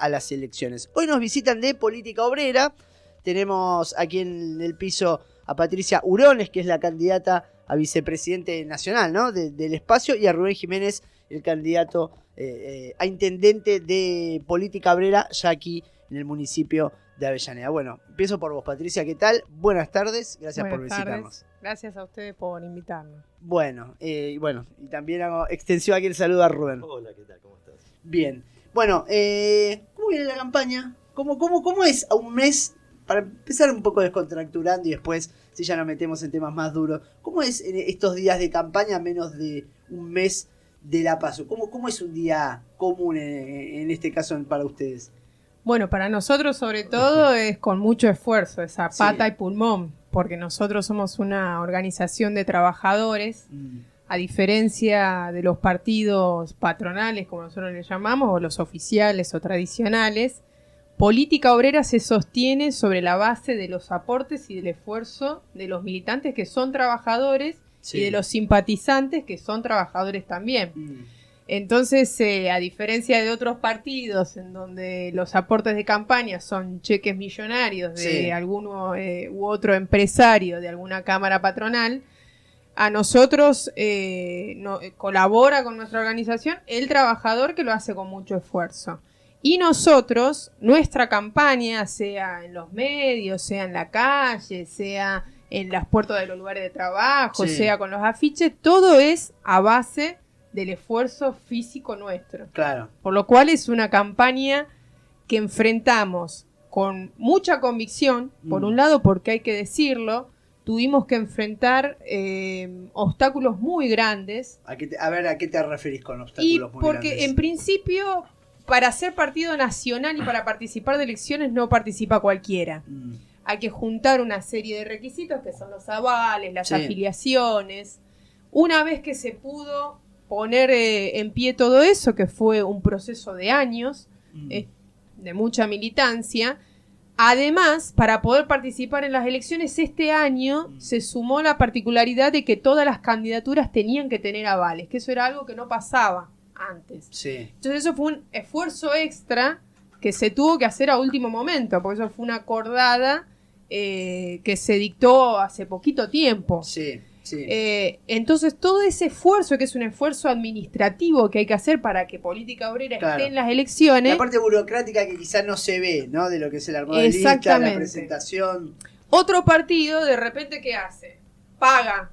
a las elecciones. Hoy nos visitan de Política Obrera. Tenemos aquí en el piso a Patricia Hurones, que es la candidata a vicepresidente nacional, ¿no? del espacio, y a Rubén Jiménez, el candidato a intendente de Política Obrera, ya aquí en el municipio de Avellaneda. Bueno, empiezo por vos, Patricia, ¿qué tal? Buenas tardes, gracias por visitarnos. Gracias a ustedes por invitarnos. Bueno, y también hago extensión aquí el saludo a Rubén. Hola, ¿qué tal? ¿Cómo estás? Bien. Bueno, ¿cómo viene la campaña? ¿Cómo es a un mes? Para empezar un poco descontracturando y después, si ya nos metemos en temas más duros, ¿cómo es en estos días de campaña a menos de un mes de la PASO? ¿Cómo es un día común en este caso para ustedes? Bueno, para nosotros sobre todo es con mucho esfuerzo, es a pata y pulmón, porque nosotros somos una organización de trabajadores, a diferencia de los partidos patronales, como nosotros les llamamos, o los oficiales o tradicionales. Política Obrera se sostiene sobre la base de los aportes y del esfuerzo de los militantes que son trabajadores y de los simpatizantes que son trabajadores también. Entonces, a diferencia de otros partidos en donde los aportes de campaña son cheques millonarios de alguno u otro empresario de alguna cámara patronal, a nosotros colabora con nuestra organización el trabajador, que lo hace con mucho esfuerzo. Y nosotros, nuestra campaña, sea en los medios, sea en la calle, sea en las puertas de los lugares de trabajo, sea con los afiches, todo es a base del esfuerzo físico nuestro. Claro. Por lo cual es una campaña que enfrentamos con mucha convicción, por un lado, porque hay que decirlo, tuvimos que enfrentar obstáculos muy grandes. ¿A qué te referís con obstáculos muy grandes? Porque en principio, para ser partido nacional y para participar de elecciones no participa cualquiera. Hay que juntar una serie de requisitos que son los avales, las afiliaciones. Una vez que se pudo poner en pie todo eso, que fue un proceso de años, de mucha militancia, además, para poder participar en las elecciones este año se sumó la particularidad de que todas las candidaturas tenían que tener avales, que eso era algo que no pasaba antes. Entonces eso fue un esfuerzo extra que se tuvo que hacer a último momento, porque eso fue una acordada que se dictó hace poquito tiempo. Entonces todo ese esfuerzo, que es un esfuerzo administrativo que hay que hacer para que Política Obrera esté en las elecciones, la parte burocrática que quizás no se ve, ¿no? De lo que es el armado de lista, la presentación. Otro partido de repente, ¿qué hace? Paga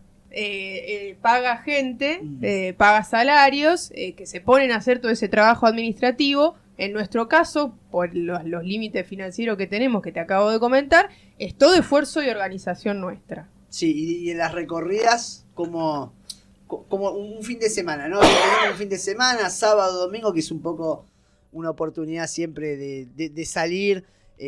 gente, paga salarios, que se ponen a hacer todo ese trabajo administrativo. En nuestro caso, por los límites financieros que tenemos, que te acabo de comentar, es todo esfuerzo y organización nuestra. Sí, y en las recorridas, como un fin de semana, ¿no? Un fin de semana, sábado, domingo, que es un poco una oportunidad siempre de salir,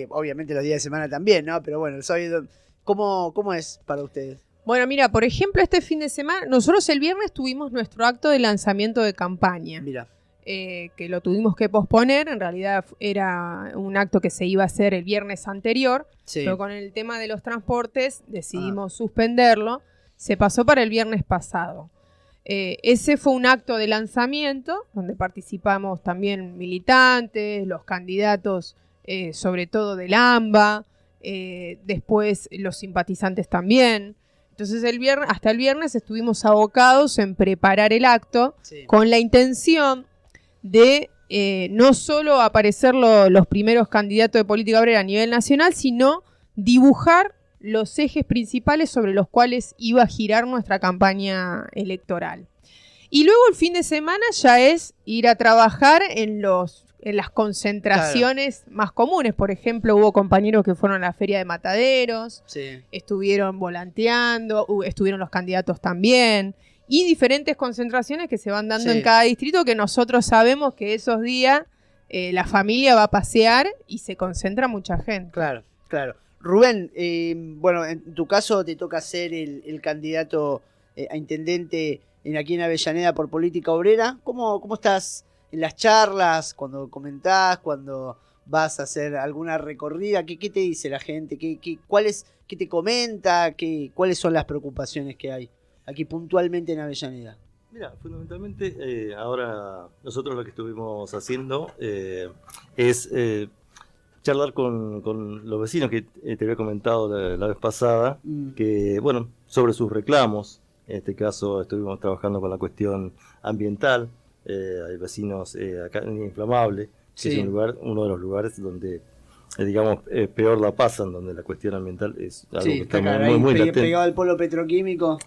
obviamente los días de semana también, ¿no? Pero bueno, el sábado, ¿cómo es para ustedes? Bueno, mira, por ejemplo, este fin de semana, nosotros el viernes tuvimos nuestro acto de lanzamiento de campaña. Mira. Que lo tuvimos que posponer, en realidad era un acto que se iba a hacer el viernes anterior, pero con el tema de los transportes decidimos suspenderlo, se pasó para el viernes pasado. Ese fue un acto de lanzamiento donde participamos también militantes, los candidatos sobre todo del AMBA, después los simpatizantes también. Entonces hasta el viernes estuvimos abocados en preparar el acto con la intención de no solo aparecer los primeros candidatos de Política Obrera a nivel nacional, sino dibujar los ejes principales sobre los cuales iba a girar nuestra campaña electoral. Y luego el fin de semana ya es ir a trabajar en las concentraciones más comunes. Por ejemplo, hubo compañeros que fueron a la Feria de Mataderos, estuvieron volanteando, estuvieron los candidatos también, y diferentes concentraciones que se van dando en cada distrito, que nosotros sabemos que esos días la familia va a pasear y se concentra mucha gente. Claro. Rubén, bueno, en tu caso te toca ser el candidato a intendente aquí en Avellaneda por Política Obrera. ¿Cómo estás en las charlas, cuando comentás, cuando vas a hacer alguna recorrida? ¿Qué te dice la gente? ¿Qué te comenta? ¿Cuáles son las preocupaciones que hay aquí puntualmente en Avellaneda? Mira, fundamentalmente ahora nosotros lo que estuvimos haciendo es charlar con los vecinos que te había comentado la vez pasada, que bueno, sobre sus reclamos. En este caso estuvimos trabajando con la cuestión ambiental. Hay vecinos acá en Inflamable, que es uno de los lugares donde digamos, peor la pasan, donde la cuestión ambiental es algo que está muy latente. Pegado al polo petroquímico.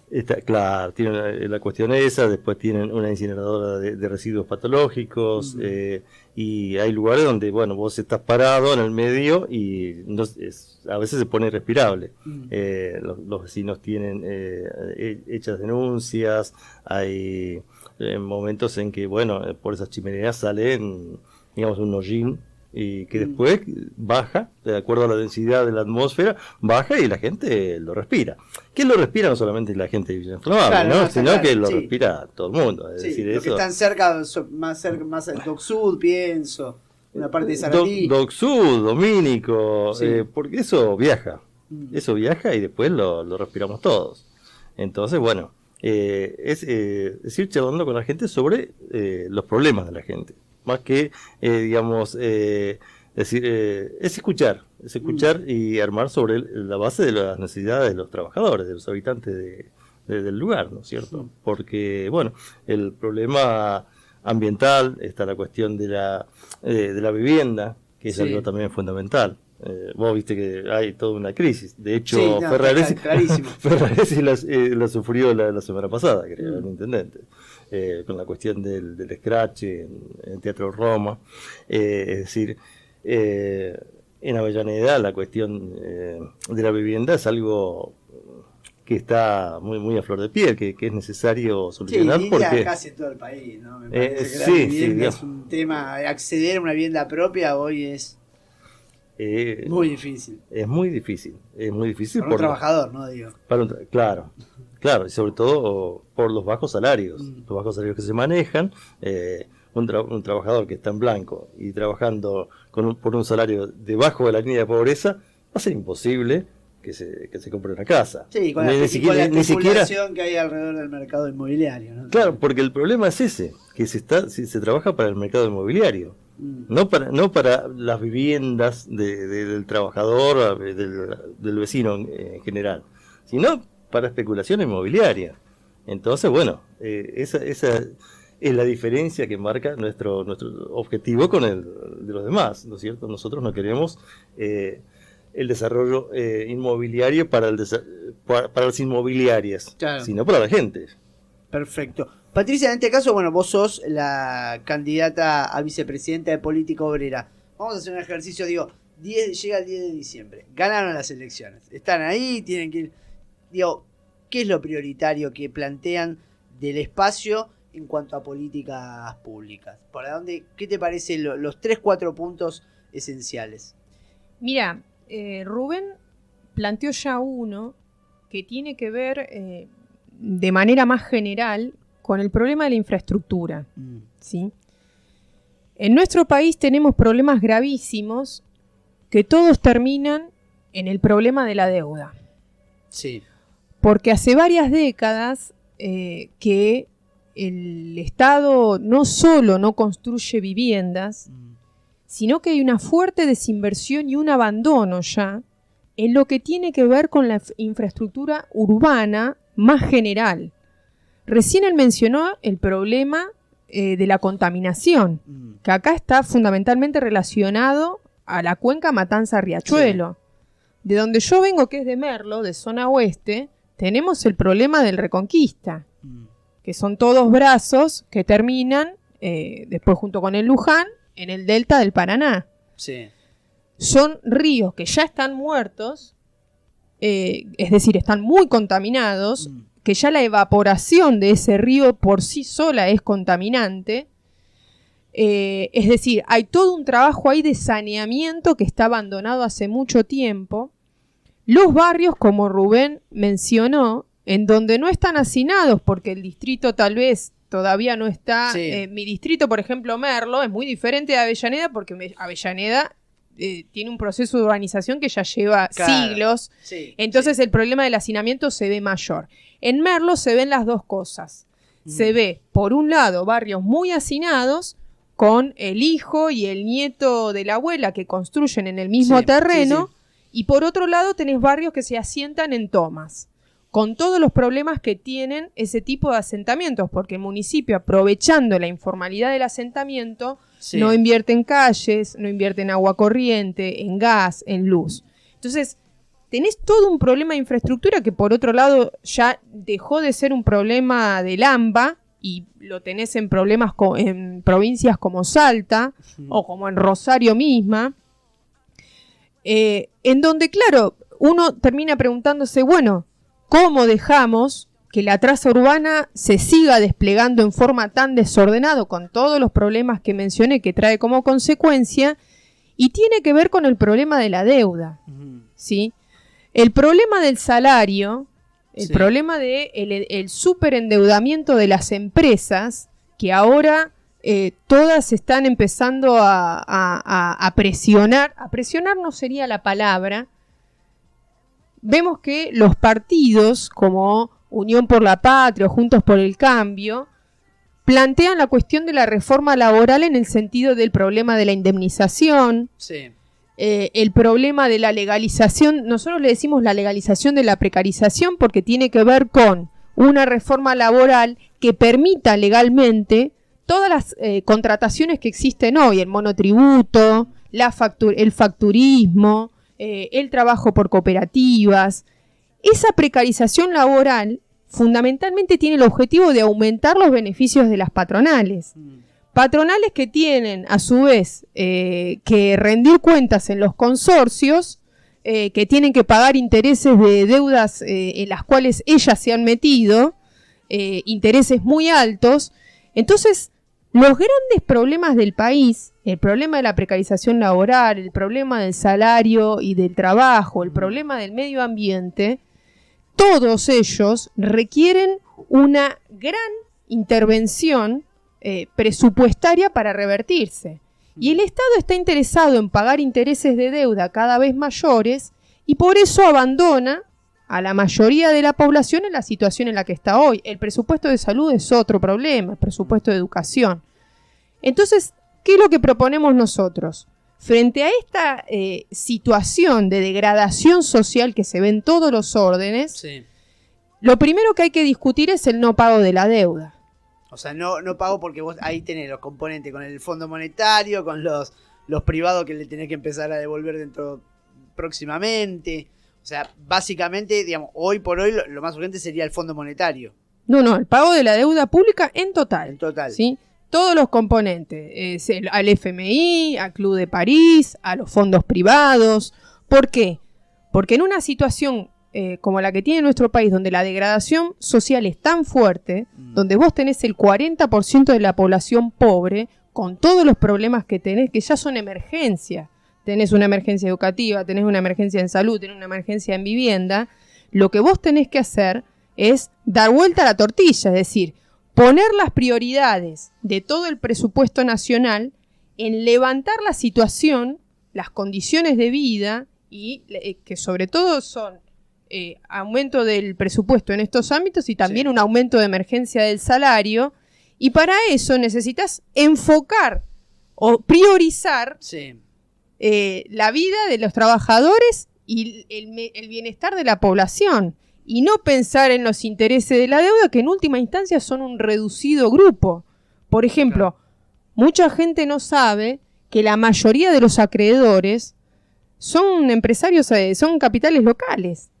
Claro, tienen la cuestión esa, después tienen una incineradora de residuos patológicos, y hay lugares donde, bueno, vos estás parado en el medio y a veces se pone irrespirable. Los vecinos tienen hechas denuncias, hay momentos en que, bueno, por esas chimeneas salen, digamos, un hollín, y que después baja, de acuerdo a la densidad de la atmósfera, baja y la gente lo respira. Que lo respira no solamente la gente de Villa Inflamable, claro, ¿no? Sino que lo respira todo el mundo. Es decir, los que están cerca, más del Doc Sud, pienso, una parte de Sarandí. Doc Sud, Domínico, porque eso viaja. Eso viaja y después lo respiramos todos. Entonces, bueno, es ir charlando con la gente sobre los problemas de la gente. Más que, digamos, es escuchar y armar sobre la base de las necesidades de los trabajadores, de los habitantes del lugar, ¿no es cierto? Porque, bueno, el problema ambiental, está la cuestión de la vivienda, que es algo también fundamental. Vos viste que hay toda una crisis. De hecho, Ferraresi la sufrió la semana pasada, creo, el intendente. Con la cuestión del scratch en Teatro Roma. Es decir, en Avellaneda la cuestión de la vivienda es algo que está muy a flor de piel, que es necesario solucionar. Porque casi en todo el país, ¿no? Me parece que la vivienda es un tema, acceder a una vivienda propia hoy es muy difícil. Es muy difícil. Para un trabajador, ¿no? Digo. Claro, y sobre todo por los bajos salarios. Los bajos salarios que se manejan. Un trabajador que está en blanco y trabajando por un salario debajo de la línea de pobreza, va a ser imposible que se compre una casa. Sí, con la especulación que hay alrededor del mercado inmobiliario, ¿no? Claro, porque el problema es ese, que se trabaja para el mercado inmobiliario. No para las viviendas del trabajador, del vecino en general, sino para especulación inmobiliaria. Entonces, bueno, esa es la diferencia que marca nuestro objetivo con el de los demás, ¿no es cierto? Nosotros no queremos el desarrollo inmobiliario para las inmobiliarias, claro, sino para la gente. Perfecto. Patricia, en este caso, bueno, vos sos la candidata a vicepresidenta de Política Obrera. Vamos a hacer un ejercicio, llega el 10 de diciembre, ganaron las elecciones, están ahí, tienen que ir. ¿Qué es lo prioritario que plantean del espacio en cuanto a políticas públicas? ¿Qué te parece los 3-4 puntos esenciales? Mira, Rubén planteó ya uno que tiene que ver de manera más general con el problema de la infraestructura, ¿sí? En nuestro país tenemos problemas gravísimos que todos terminan en el problema de la deuda. Sí. Porque hace varias décadas que el Estado no solo no construye viviendas, sino que hay una fuerte desinversión y un abandono ya en lo que tiene que ver con la infraestructura urbana más general. Recién él mencionó el problema de la contaminación, que acá está fundamentalmente relacionado a la cuenca Matanza-Riachuelo. Sí. De donde yo vengo, que es de Merlo, de zona oeste, tenemos el problema del Reconquista, que son todos brazos que terminan, después junto con el Luján, en el delta del Paraná. Sí. Son ríos que ya están muertos, es decir, están muy contaminados, que ya la evaporación de ese río por sí sola es contaminante. Es decir, hay todo un trabajo ahí de saneamiento que está abandonado hace mucho tiempo. Los barrios, como Rubén mencionó, en donde no están hacinados, porque el distrito tal vez todavía no está. Sí. Mi distrito, por ejemplo, Merlo, es muy diferente de Avellaneda, porque Avellaneda tiene un proceso de urbanización que ya lleva siglos. Sí, entonces el problema del hacinamiento se ve mayor. En Merlo se ven las dos cosas. se ve, por un lado, barrios muy hacinados, con el hijo y el nieto de la abuela que construyen en el mismo terreno, y por otro lado tenés barrios que se asientan en tomas, con todos los problemas que tienen ese tipo de asentamientos, porque el municipio, aprovechando la informalidad del asentamiento, no invierte en calles, no invierte en agua corriente, en gas, en luz. Entonces, tenés todo un problema de infraestructura que por otro lado ya dejó de ser un problema del AMBA, y lo tenés en problemas en provincias como Salta o como en Rosario misma, en donde, claro, uno termina preguntándose, bueno, ¿cómo dejamos que la traza urbana se siga desplegando en forma tan desordenada, con todos los problemas que mencioné que trae como consecuencia? Y tiene que ver con el problema de la deuda, ¿sí? El problema del salario, el problema de el superendeudamiento de las empresas, que ahora todas están empezando a presionar. A presionar no sería la palabra. Vemos que los partidos como Unión por la Patria o Juntos por el Cambio plantean la cuestión de la reforma laboral en el sentido del problema de la indemnización. El problema de la legalización, nosotros le decimos la legalización de la precarización porque tiene que ver con una reforma laboral que permita legalmente todas las contrataciones que existen hoy, el monotributo, el facturismo, el trabajo por cooperativas. Esa precarización laboral fundamentalmente tiene el objetivo de aumentar los beneficios de las patronales. Patronales que tienen, a su vez, que rendir cuentas en los consorcios, que tienen que pagar intereses de deudas en las cuales ellas se han metido, intereses muy altos. Entonces, los grandes problemas del país, el problema de la precarización laboral, el problema del salario y del trabajo, el problema del medio ambiente, todos ellos requieren una gran intervención presupuestaria para revertirse. Y el Estado está interesado en pagar intereses de deuda cada vez mayores y por eso abandona a la mayoría de la población en la situación en la que está hoy. El presupuesto de salud es otro problema, el presupuesto de educación. Entonces, ¿qué es lo que proponemos nosotros? Frente a esta situación de degradación social que se ve en todos los órdenes, lo primero que hay que discutir es el no pago de la deuda. O sea, no pago porque vos ahí tenés los componentes con el Fondo Monetario, con los privados que le tenés que empezar a devolver próximamente. O sea, básicamente, digamos, hoy por hoy lo más urgente sería el Fondo Monetario. No, el pago de la deuda pública en total. En total. ¿Sí? Todos los componentes, al FMI, al Club de París, a los fondos privados. ¿Por qué? Porque en una situación como la que tiene nuestro país, donde la degradación social es tan fuerte, donde vos tenés el 40% de la población pobre, con todos los problemas que tenés, que ya son emergencias. Tenés una emergencia educativa, tenés una emergencia en salud, tenés una emergencia en vivienda. Lo que vos tenés que hacer es dar vuelta a la tortilla, es decir, poner las prioridades de todo el presupuesto nacional en levantar la situación, las condiciones de vida, y que sobre todo son aumento del presupuesto en estos ámbitos y también un aumento de emergencia del salario. Y para eso necesitas enfocar o priorizar la vida de los trabajadores y el bienestar de la población. Y no pensar en los intereses de la deuda, que en última instancia son un reducido grupo. Por ejemplo, mucha gente no sabe que la mayoría de los acreedores son empresarios, son capitales locales.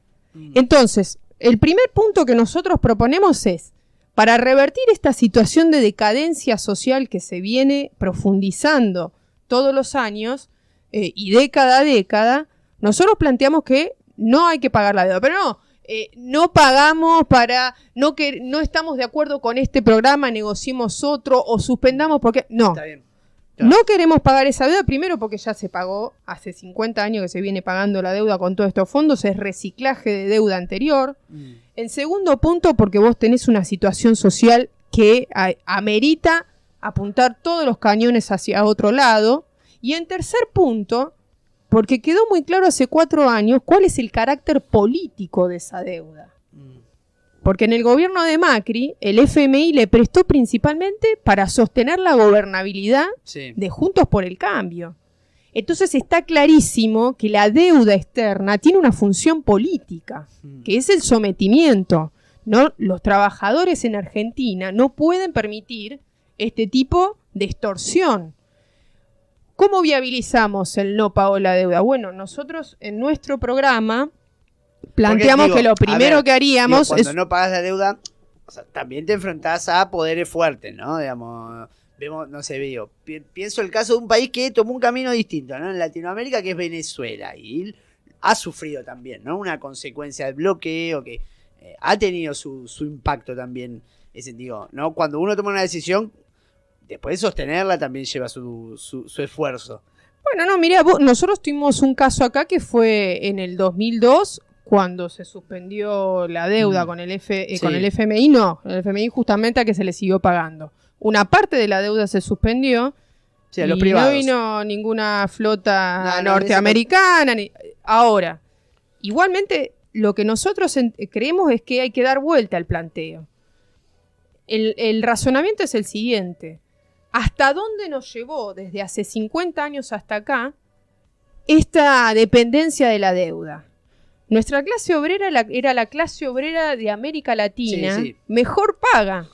Entonces, el primer punto que nosotros proponemos es, para revertir esta situación de decadencia social que se viene profundizando todos los años y década a década, nosotros planteamos que no hay que pagar la deuda, pero no pagamos no estamos de acuerdo con este programa, negociemos otro o suspendamos porque no. Está bien. Claro. No queremos pagar esa deuda, primero porque ya se pagó, hace 50 años que se viene pagando la deuda con todos estos fondos, es reciclaje de deuda anterior. En segundo punto, porque vos tenés una situación social que amerita apuntar todos los cañones hacia otro lado. Y en tercer punto, porque quedó muy claro hace 4 años cuál es el carácter político de esa deuda. Porque en el gobierno de Macri, el FMI le prestó principalmente para sostener la gobernabilidad de Juntos por el Cambio. Entonces está clarísimo que la deuda externa tiene una función política, que es el sometimiento. ¿No? Los trabajadores en Argentina no pueden permitir este tipo de extorsión. ¿Cómo viabilizamos el no pago de la deuda? Bueno, nosotros en nuestro programa planteamos que lo primero que haríamos cuando no pagas la deuda, o sea, también te enfrentás a poderes fuertes, ¿no? Digamos, vemos, no sé, pienso el caso de un país que tomó un camino distinto, ¿no? En Latinoamérica, que es Venezuela, y ha sufrido también, ¿no? Una consecuencia del bloqueo que ha tenido su impacto también, ese sentido, ¿no? Cuando uno toma una decisión, después de sostenerla también lleva su esfuerzo. Bueno, no, mirá, nosotros tuvimos un caso acá que fue en el 2002, cuando se suspendió la deuda con el FMI, el FMI justamente a que se le siguió pagando. Una parte de la deuda se suspendió a los privados. No vino ninguna flota norteamericana. Ahora, igualmente, lo que nosotros creemos es que hay que dar vuelta al planteo. El razonamiento es el siguiente. ¿Hasta dónde nos llevó desde hace 50 años hasta acá esta dependencia de la deuda? Nuestra clase obrera era la clase obrera de América Latina mejor paga,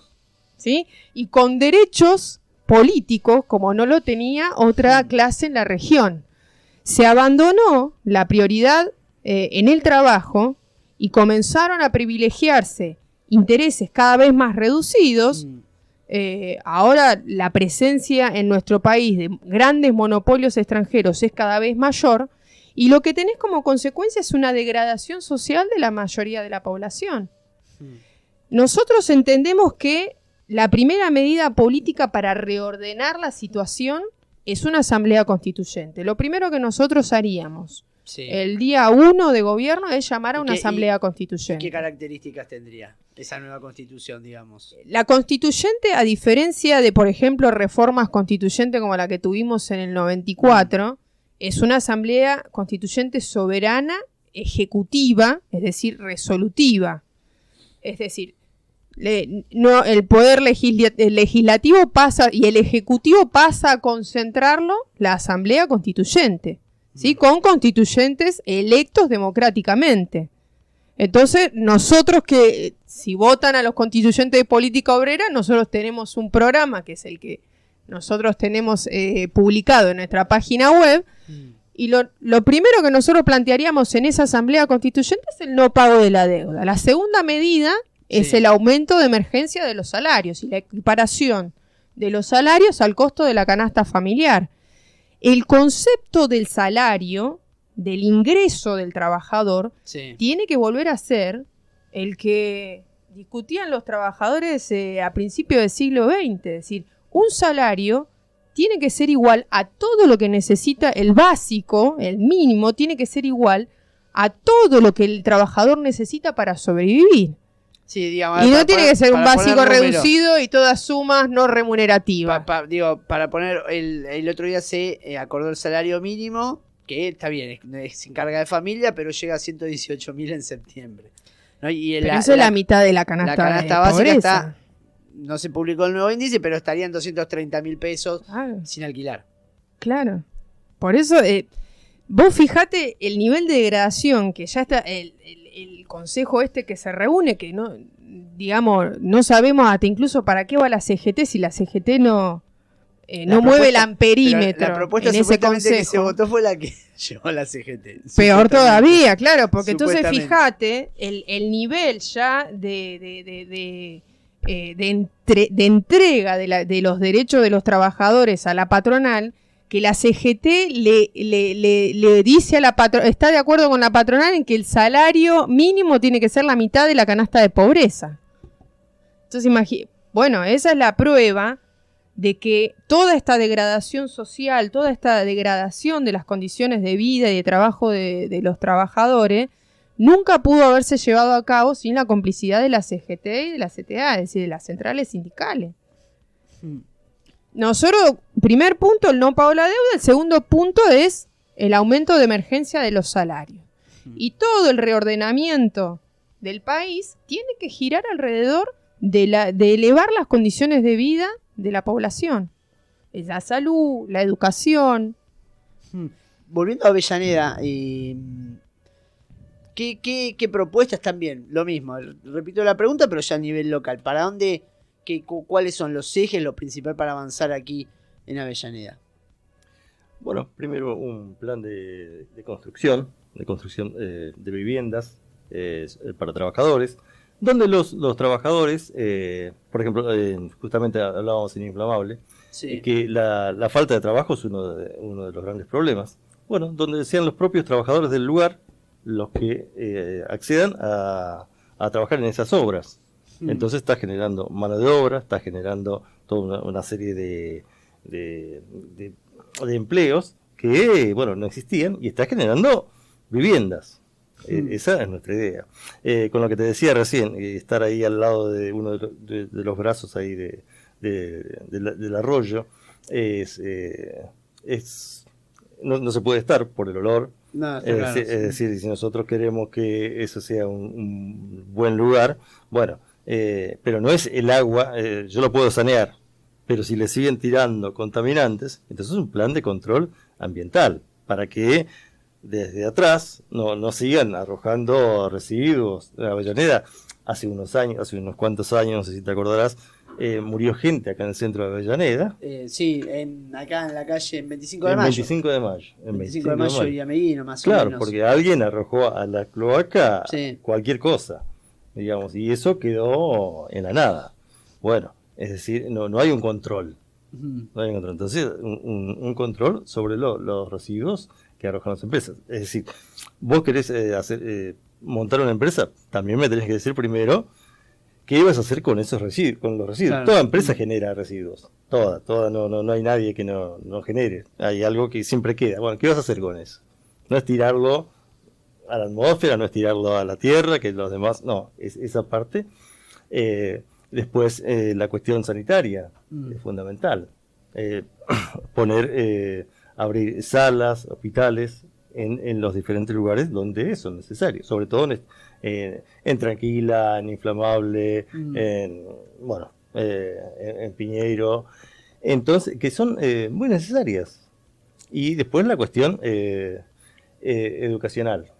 ¿sí? Y con derechos políticos como no lo tenía otra clase en la región. Se abandonó la prioridad en el trabajo y comenzaron a privilegiarse intereses cada vez más reducidos. Ahora la presencia en nuestro país de grandes monopolios extranjeros es cada vez mayor. Y lo que tenés como consecuencia es una degradación social de la mayoría de la población. Nosotros entendemos que la primera medida política para reordenar la situación es una asamblea constituyente. Lo primero que nosotros haríamos el día 1 de gobierno es llamar a una asamblea constituyente. ¿Qué características tendría esa nueva constitución, digamos? La constituyente, a diferencia de, por ejemplo, reformas constituyentes como la que tuvimos en el 94... es una asamblea constituyente soberana, ejecutiva, es decir, resolutiva. Es decir, el poder legislativo pasa y el ejecutivo pasa a concentrarlo la asamblea constituyente, ¿sí? Con constituyentes electos democráticamente. Entonces, nosotros que, si votan a los constituyentes de política obrera, nosotros tenemos un programa que es el que nosotros tenemos publicado en nuestra página web, y lo primero que nosotros plantearíamos en esa asamblea constituyente es el no pago de la deuda. La segunda medida es el aumento de emergencia de los salarios y la equiparación de los salarios al costo de la canasta familiar. El concepto del salario, del ingreso del trabajador, tiene que volver a ser el que discutían los trabajadores a principios del siglo XX, es decir, un salario tiene que ser igual a todo lo que necesita el básico, el mínimo, tiene que ser igual a todo lo que el trabajador necesita para sobrevivir. Sí, digamos, y no tiene que ser un básico reducido y todas sumas no remunerativas. Para poner, el otro día se acordó el salario mínimo, que está bien, se encarga de familia, pero llega a 118.000 en septiembre, ¿no? Pero eso es la mitad de la canasta básica pobreza. Está... No se publicó el nuevo índice, pero estarían 230.000 pesos sin alquilar. Claro. Por eso, vos fijate el nivel de degradación que ya está, el consejo que se reúne, que no, digamos, no sabemos hasta incluso para qué va la CGT, si la CGT no mueve el amperímetro. La propuesta en ese consejo que se votó fue la que llevó la CGT. Peor todavía, claro, porque entonces fíjate el nivel ya de entrega de los derechos de los trabajadores a la patronal, que la CGT le dice a la patronal, está de acuerdo con la patronal en que el salario mínimo tiene que ser la mitad de la canasta de pobreza. Entonces, bueno, esa es la prueba de que toda esta degradación social, toda esta degradación de las condiciones de vida y de trabajo de los trabajadores nunca pudo haberse llevado a cabo sin la complicidad de la CGT y de la CTA, es decir, de las centrales sindicales. Nosotros, primer punto, el no pago de la deuda. El segundo punto es el aumento de emergencia de los salarios. Y todo el reordenamiento del país tiene que girar alrededor de elevar las condiciones de vida de la población. La salud, la educación. Volviendo a Avellaneda, ¿qué propuestas también? Lo mismo, repito la pregunta, pero ya a nivel local. ¿Para dónde, cuáles son los ejes, lo principal para avanzar aquí en Avellaneda? Bueno, primero un plan de construcción de viviendas para trabajadores, donde los trabajadores, por ejemplo, justamente hablábamos en Inflamable, Sí. que la falta de trabajo es uno de los grandes problemas. Bueno, donde sean los propios trabajadores del lugar los que accedan a trabajar en esas obras. Entonces está generando mano de obra, está generando toda una serie de empleos que, bueno, no existían, y está generando viviendas. Esa es nuestra idea. Con lo que te decía recién, estar ahí al lado de uno de los brazos ahí del arroyo, no se puede estar por el olor. No, claro, es decir, si nosotros queremos que eso sea un buen lugar, bueno, pero no es el agua, yo lo puedo sanear, pero si le siguen tirando contaminantes, entonces es un plan de control ambiental, para que desde atrás no sigan arrojando residuos. La Avellaneda, hace unos cuantos años, no sé si te acordarás, murió gente acá en el centro de Avellaneda. Sí, acá en la calle, en 25 de mayo. 25 de mayo. En 25 de mayo y Ameguino, más o menos. menos. Claro, porque alguien arrojó a la cloaca sí. cualquier cosa, digamos, y eso quedó en la nada. Bueno, es decir, no hay un control. No hay un control. Entonces, un control sobre los residuos que arrojan las empresas. Es decir, vos querés montar una empresa, también me tenés que decir primero qué ibas a hacer con esos residuos, con los residuos. Claro. Toda empresa genera residuos. Toda, no hay nadie que no genere. Hay algo que siempre queda. Bueno, ¿qué vas a hacer con eso? No es tirarlo a la atmósfera, no es tirarlo a la tierra, que los demás, no, es esa parte. Después, la cuestión sanitaria es fundamental. Abrir salas, hospitales en los diferentes lugares donde son necesarios, sobre todo en Tranquila, en Inflamable, en Piñeiro, entonces, que son muy necesarias. Y después la cuestión educacional,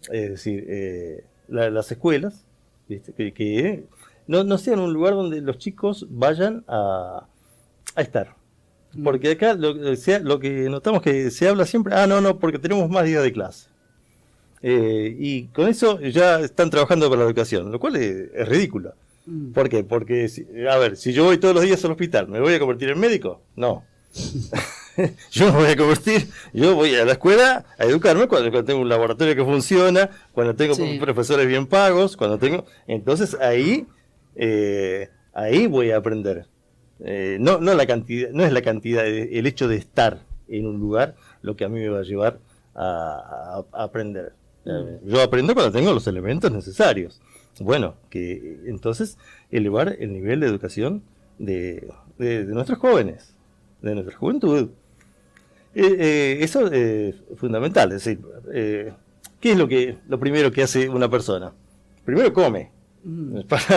es decir, las escuelas, ¿viste? Que no sean un lugar donde los chicos vayan a estar. Porque acá lo que notamos que se habla siempre, no, porque tenemos más días de clase. Y con eso ya están trabajando con la educación, lo cual es ridículo. ¿Por qué? Porque, si yo voy todos los días al hospital, ¿me voy a convertir en médico? No. Yo me voy a convertir, yo voy a la escuela a educarme cuando tengo un laboratorio que funciona, cuando tengo profesores bien pagos, entonces ahí voy a aprender. No la cantidad, no es la cantidad, el hecho de estar en un lugar lo que a mí me va a llevar a aprender. Yo aprendo cuando tengo los elementos necesarios. Bueno, que entonces elevar el nivel de educación de nuestros jóvenes, de nuestra juventud. Eso es fundamental. Es decir, ¿qué es lo primero que hace una persona? Primero come.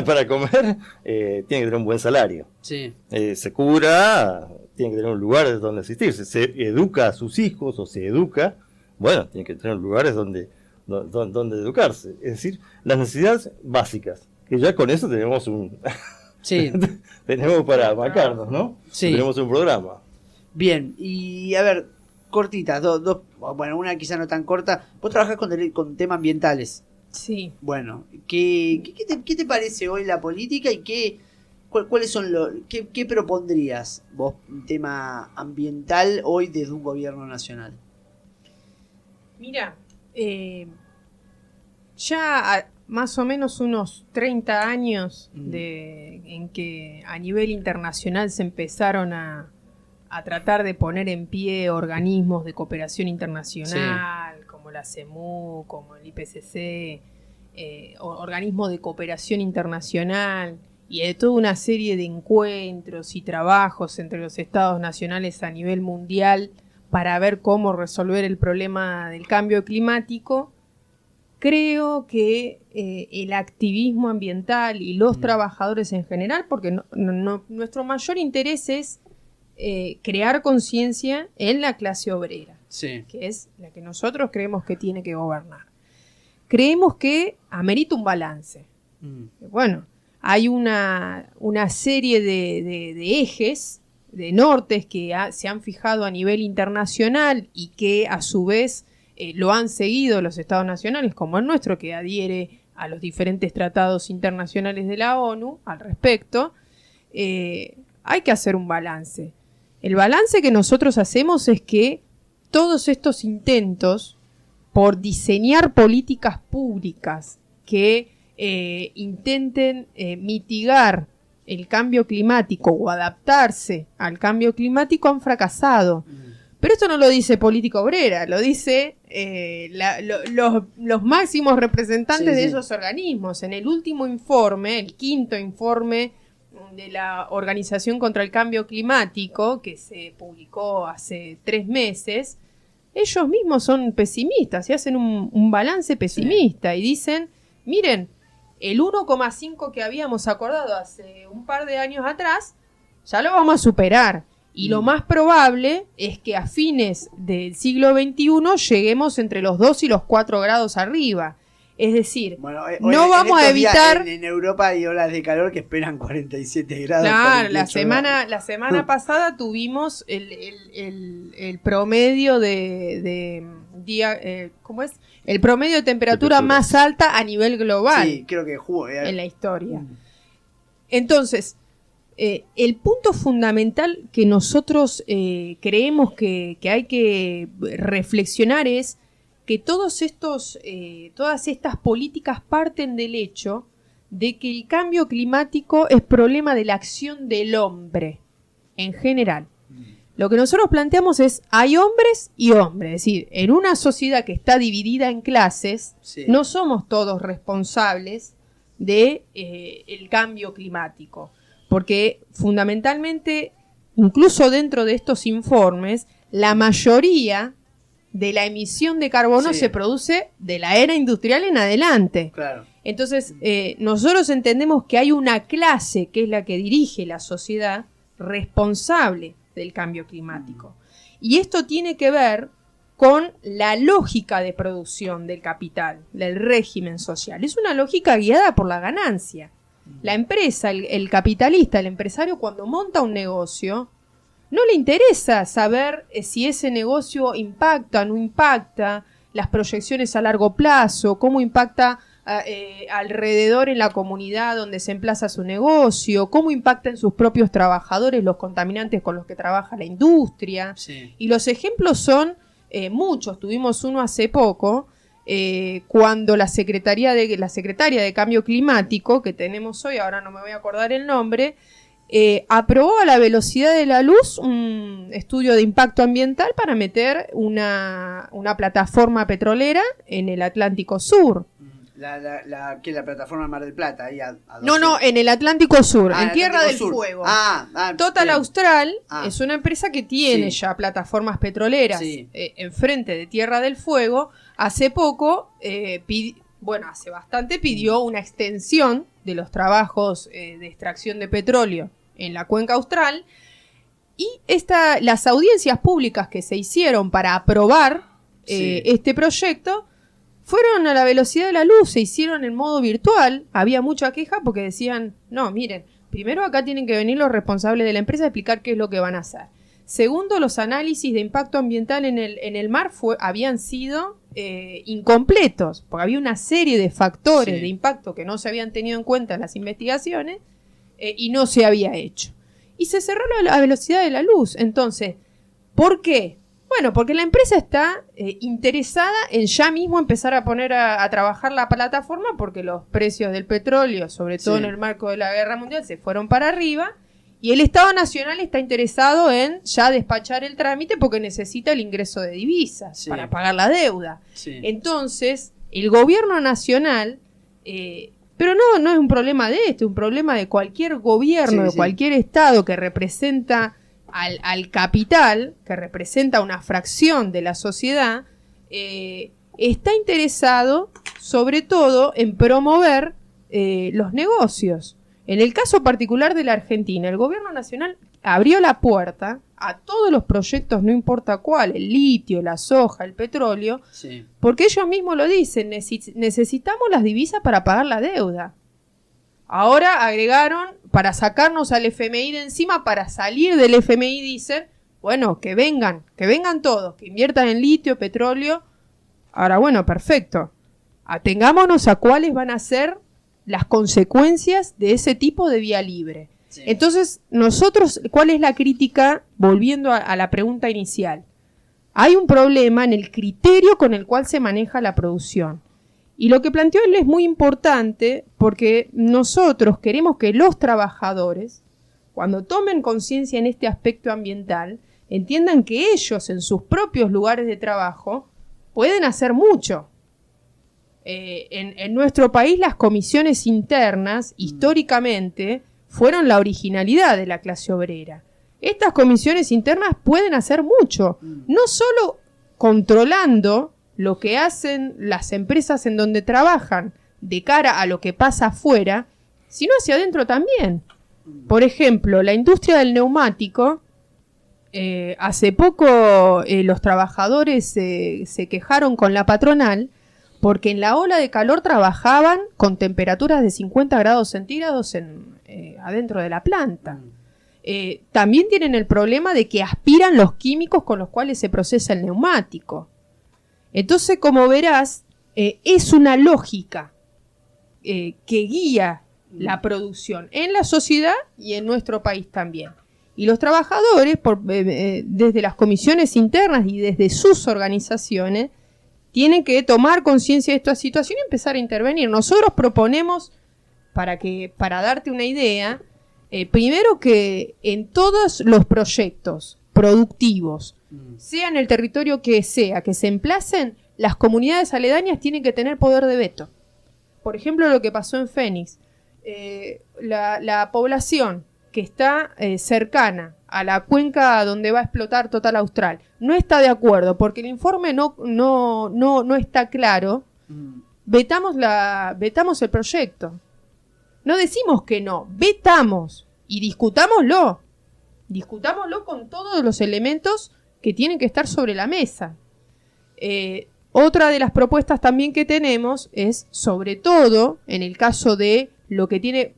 Para comer tiene que tener un buen salario. Sí. Se cura, tiene que tener un lugar donde asistirse. Se educa a sus hijos o se educa, bueno, tiene que tener lugares donde educarse. Es decir, las necesidades básicas, que ya con eso tenemos tenemos para marcarnos, ¿no? Sí. Tenemos un programa. Bien, y a ver, cortitas, dos, bueno, una quizá no tan corta. Vos trabajás con temas ambientales. Sí. Bueno, ¿qué te parece hoy la política y cuáles son qué propondrías vos, un tema ambiental hoy desde un gobierno nacional? Mira, ya más o menos unos 30 años en que a nivel internacional se empezaron a tratar de poner en pie organismos de cooperación internacional, como la CEMU, como el IPCC, organismos de cooperación internacional, y de toda una serie de encuentros y trabajos entre los estados nacionales a nivel mundial para ver cómo resolver el problema del cambio climático. creo que el activismo ambiental y los trabajadores en general, porque nuestro mayor interés es crear conciencia en la clase obrera, que es la que nosotros creemos que tiene que gobernar. Creemos que amerita un balance. Bueno, hay una serie de ejes, de nortes que se han fijado a nivel internacional y que a su vez lo han seguido los estados nacionales, como el nuestro, que adhiere a los diferentes tratados internacionales de la ONU al respecto. Hay que hacer un balance. El balance que nosotros hacemos es que todos estos intentos por diseñar políticas públicas que intenten mitigar el cambio climático o adaptarse al cambio climático han fracasado. Pero esto no lo dice Política Obrera, lo dice los máximos representantes de esos organismos. En el último informe, el 5º informe de la Organización contra el Cambio Climático, que se publicó hace 3 meses, ellos mismos son pesimistas y hacen un balance pesimista y dicen, miren, el 1,5 que habíamos acordado hace un par de años atrás, ya lo vamos a superar. Y lo más probable es que a fines del siglo XXI lleguemos entre los 2 y los 4 grados arriba. Es decir, no vamos a evitar... En Europa hay olas de calor que esperan 47 grados. Claro, la semana pasada tuvimos el promedio de día, ¿cómo es? El promedio de temperatura más alta a nivel global. Sí, creo que en la historia. Entonces, el punto fundamental que nosotros creemos que hay que reflexionar es que todas estas políticas parten del hecho de que el cambio climático es problema de la acción del hombre en general. Lo que nosotros planteamos es, hay hombres y hombres, es decir, en una sociedad que está dividida en clases, no somos todos responsables de el cambio climático, porque fundamentalmente, incluso dentro de estos informes, la mayoría de la emisión de carbono se produce de la era industrial en adelante. Claro. Entonces, nosotros entendemos que hay una clase que es la que dirige la sociedad responsable del cambio climático. Y esto tiene que ver con la lógica de producción del capital, del régimen social. Es una lógica guiada por la ganancia. La empresa, el capitalista, el empresario, cuando monta un negocio, no le interesa saber si ese negocio impacta, no impacta, las proyecciones a largo plazo, cómo impacta alrededor en la comunidad donde se emplaza su negocio, cómo impacta en sus propios trabajadores los contaminantes con los que trabaja la industria. Y los ejemplos son muchos. Tuvimos uno hace poco, cuando la secretaria de Cambio Climático, que tenemos hoy, ahora no me voy a acordar el nombre, aprobó a la velocidad de la luz un estudio de impacto ambiental para meter una plataforma petrolera en el Atlántico Sur. La plataforma Mar del Plata. Ahí No, en el Atlántico Sur, en Tierra del Fuego. Total Austral es una empresa que tiene ya plataformas petroleras enfrente de Tierra del Fuego. Hace poco, hace bastante, pidió una extensión de los trabajos de extracción de petróleo en la cuenca austral. Y las audiencias públicas que se hicieron para aprobar este proyecto fueron a la velocidad de la luz, se hicieron en modo virtual. Había mucha queja porque decían, no, miren, primero acá tienen que venir los responsables de la empresa a explicar qué es lo que van a hacer. Segundo, los análisis de impacto ambiental en el mar habían sido incompletos, porque había una serie de factores de impacto que no se habían tenido en cuenta en las investigaciones y no se había hecho. Y se cerró a velocidad de la luz. Entonces, ¿por qué? Bueno, porque la empresa está interesada en ya mismo empezar a poner a trabajar la plataforma, porque los precios del petróleo, sobre todo en el marco de la guerra mundial, se fueron para arriba, y el Estado Nacional está interesado en ya despachar el trámite porque necesita el ingreso de divisas para pagar la deuda. Entonces, el gobierno nacional, pero no es un problema de es un problema de cualquier gobierno, de cualquier Estado que representa al capital, que representa una fracción de la sociedad, está interesado sobre todo en promover los negocios. En el caso particular de la Argentina, el gobierno nacional abrió la puerta a todos los proyectos, no importa cuál, el litio, la soja, el petróleo, sí, porque ellos mismos lo dicen, necesitamos las divisas para pagar la deuda. Ahora agregaron, para sacarnos al FMI de encima, para salir del FMI, dicen, bueno, que vengan todos, que inviertan en litio, petróleo. Ahora, bueno, perfecto. Atengámonos a cuáles van a ser las consecuencias de ese tipo de vía libre. Sí. Entonces, nosotros, ¿cuál es la crítica? Volviendo a la pregunta inicial. Hay un problema en el criterio con el cual se maneja la producción. Y lo que planteó él es muy importante porque nosotros queremos que los trabajadores, cuando tomen conciencia en este aspecto ambiental, entiendan que ellos en sus propios lugares de trabajo pueden hacer mucho. En nuestro país las comisiones internas, históricamente, fueron la originalidad de la clase obrera. Estas comisiones internas pueden hacer mucho, no solo controlando lo que hacen las empresas en donde trabajan de cara a lo que pasa afuera, sino hacia adentro también. Por ejemplo, la industria del neumático, hace poco los trabajadores se quejaron con la patronal porque en la ola de calor trabajaban con temperaturas de 50 grados centígrados adentro de la planta. También tienen el problema de que aspiran los químicos con los cuales se procesa el neumático. Entonces, como verás, es una lógica que guía la producción en la sociedad y en nuestro país también. Y los trabajadores, desde las comisiones internas y desde sus organizaciones, tienen que tomar conciencia de esta situación y empezar a intervenir. Nosotros proponemos, para darte una idea, primero que en todos los proyectos productivos, sea en el territorio que sea, que se emplacen, las comunidades aledañas tienen que tener poder de veto. Por ejemplo, lo que pasó en Fénix. La población que está cercana a la cuenca donde va a explotar Total Austral no está de acuerdo porque el informe no está claro, vetamos el proyecto. No decimos que no, vetamos y discutámoslo con todos los elementos que tienen que estar sobre la mesa. Otra de las propuestas también que tenemos es, sobre todo, en el caso de lo que tiene...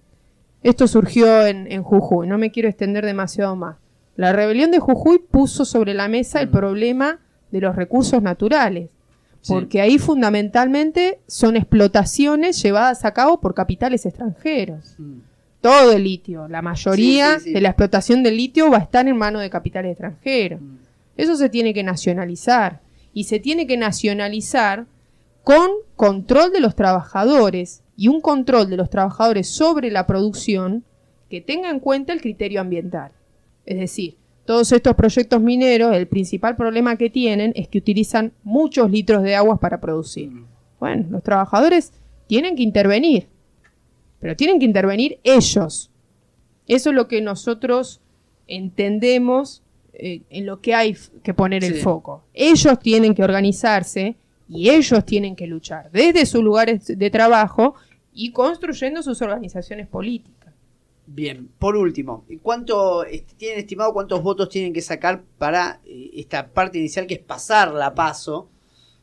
Esto surgió en Jujuy, no me quiero extender demasiado más. La rebelión de Jujuy puso sobre la mesa el problema de los recursos naturales, porque ahí fundamentalmente son explotaciones llevadas a cabo por capitales extranjeros. Todo el litio, la mayoría de la explotación del litio va a estar en manos de capitales extranjeros. Eso se tiene que nacionalizar, y se tiene que nacionalizar con control de los trabajadores, y un control de los trabajadores sobre la producción que tenga en cuenta el criterio ambiental. Es decir, todos estos proyectos mineros, el principal problema que tienen es que utilizan muchos litros de agua para producir. Bueno, los trabajadores tienen que intervenir, pero tienen que intervenir ellos. Eso es lo que nosotros entendemos en lo que hay que poner el foco. Ellos tienen que organizarse y ellos tienen que luchar desde sus lugares de trabajo y construyendo sus organizaciones políticas. Bien, por último, ¿cuánto tienen estimado cuántos votos tienen que sacar para esta parte inicial que es pasar la PASO?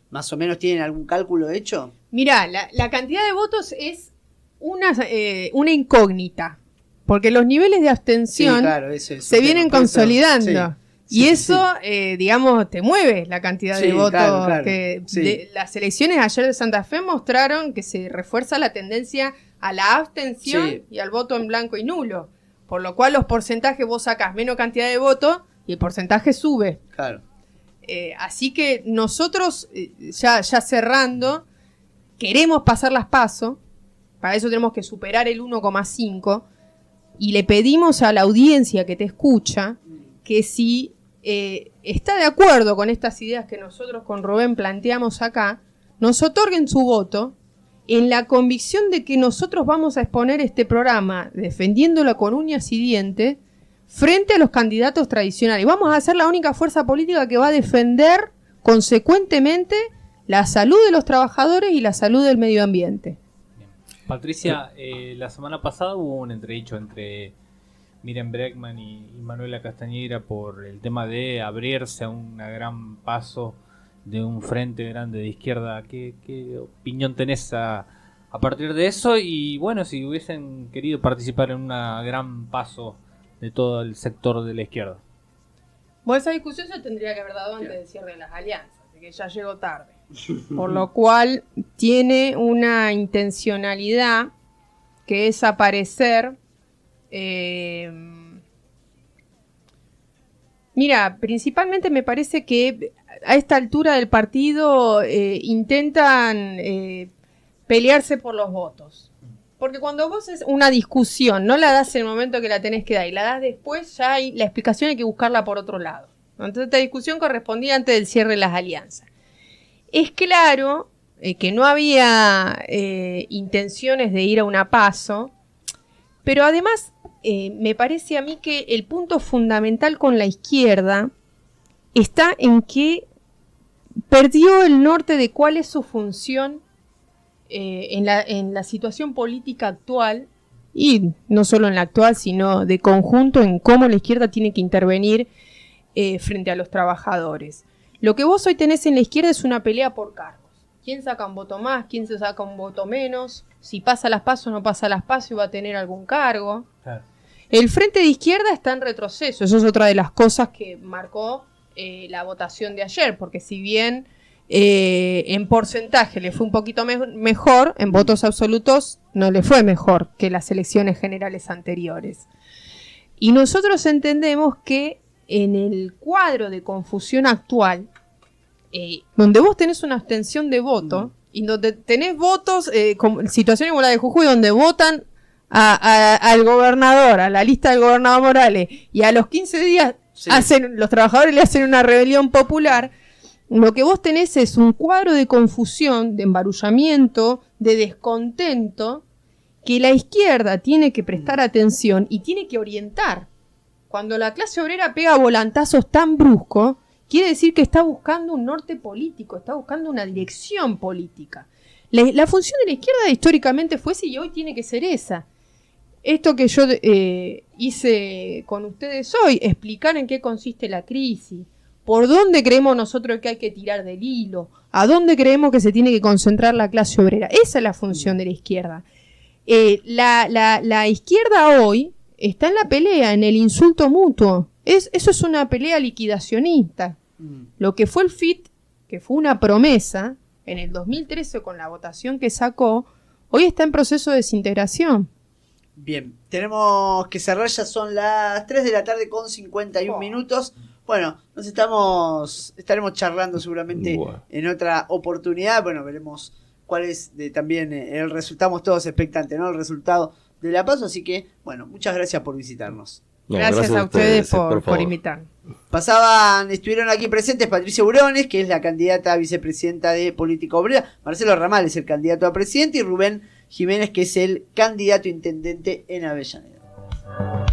¿Más o menos tienen algún cálculo hecho? Mirá, la cantidad de votos es una incógnita, porque los niveles de abstención se vienen consolidando. Y eso, digamos, te mueve la cantidad de votos. Claro. Las elecciones ayer de Santa Fe mostraron que se refuerza la tendencia a la abstención y al voto en blanco y nulo. Por lo cual los porcentajes, vos sacás menos cantidad de votos y el porcentaje sube. Claro. Así que nosotros, ya cerrando, queremos pasar las PASO. Para eso tenemos que superar el 1,5. Y le pedimos a la audiencia que te escucha que si está de acuerdo con estas ideas que nosotros con Rubén planteamos acá, nos otorguen su voto en la convicción de que nosotros vamos a exponer este programa defendiéndolo con uñas y dientes frente a los candidatos tradicionales. Vamos a ser la única fuerza política que va a defender consecuentemente la salud de los trabajadores y la salud del medio ambiente. Bien. Patricia, la semana pasada hubo un entredicho entre Miriam Bregman y Manuela Castañeira por el tema de abrirse a un gran paso de un frente grande de izquierda. ¿Qué opinión tenés a partir de eso? Y bueno, si hubiesen querido participar en un gran paso de todo el sector de la izquierda. Bueno, esa discusión se tendría que haber dado antes del cierre de las alianzas, así que ya llegó tarde. Por lo cual tiene una intencionalidad que es aparecer. Mira, principalmente me parece que a esta altura del partido intentan pelearse por los votos. Porque cuando vos es una discusión, no la das en el momento que la tenés que dar y la das después, ya hay la explicación hay que buscarla por otro lado. Entonces esta discusión correspondía antes del cierre de las alianzas. Es claro que no había intenciones de ir a una PASO, pero además me parece a mí que el punto fundamental con la izquierda está en que perdió el norte de cuál es su función en la situación política actual, y no solo en la actual, sino de conjunto en cómo la izquierda tiene que intervenir frente a los trabajadores. Lo que vos hoy tenés en la izquierda es una pelea por cargos. ¿Quién saca un voto más? ¿Quién se saca un voto menos? Si pasa las PASO o no pasa las PASO y va a tener algún cargo. Claro. El frente de izquierda está en retroceso. Eso es otra de las cosas que marcó la votación de ayer, porque si bien en porcentaje le fue un poquito mejor, en votos absolutos no le fue mejor que las elecciones generales anteriores. Y nosotros entendemos que en el cuadro de confusión actual, donde vos tenés una abstención de voto, y donde tenés votos, como situación como la de Jujuy, donde votan al gobernador, a la lista del gobernador Morales, y a los 15 días los trabajadores le hacen una rebelión popular, lo que vos tenés es un cuadro de confusión, de embarullamiento, de descontento, que la izquierda tiene que prestar atención y tiene que orientar. Cuando la clase obrera pega volantazos tan bruscos, quiere decir que está buscando un norte político, está buscando una dirección política. La función de la izquierda históricamente fue esa y hoy tiene que ser esa. Esto que yo hice con ustedes hoy, explicar en qué consiste la crisis, por dónde creemos nosotros que hay que tirar del hilo, a dónde creemos que se tiene que concentrar la clase obrera. Esa es la función de la izquierda. La izquierda hoy está en la pelea, en el insulto mutuo. Eso es una pelea liquidacionista. Lo que fue el FIT, que fue una promesa, en el 2013 con la votación que sacó, hoy está en proceso de desintegración. Bien, tenemos que cerrar, ya son las 3 de la tarde con 51 minutos. Bueno, estaremos charlando seguramente en otra oportunidad. Bueno, veremos cuál es también el resultado. Estamos todos expectantes, ¿no? El resultado de la PASO. Así que, bueno, muchas gracias por visitarnos. Gracias a ustedes por invitar. Estuvieron aquí presentes Patricia Burones, que es la candidata a vicepresidenta de Política Obrera, Marcelo Ramal es el candidato a presidente y Rubén Jiménez, que es el candidato a intendente en Avellaneda.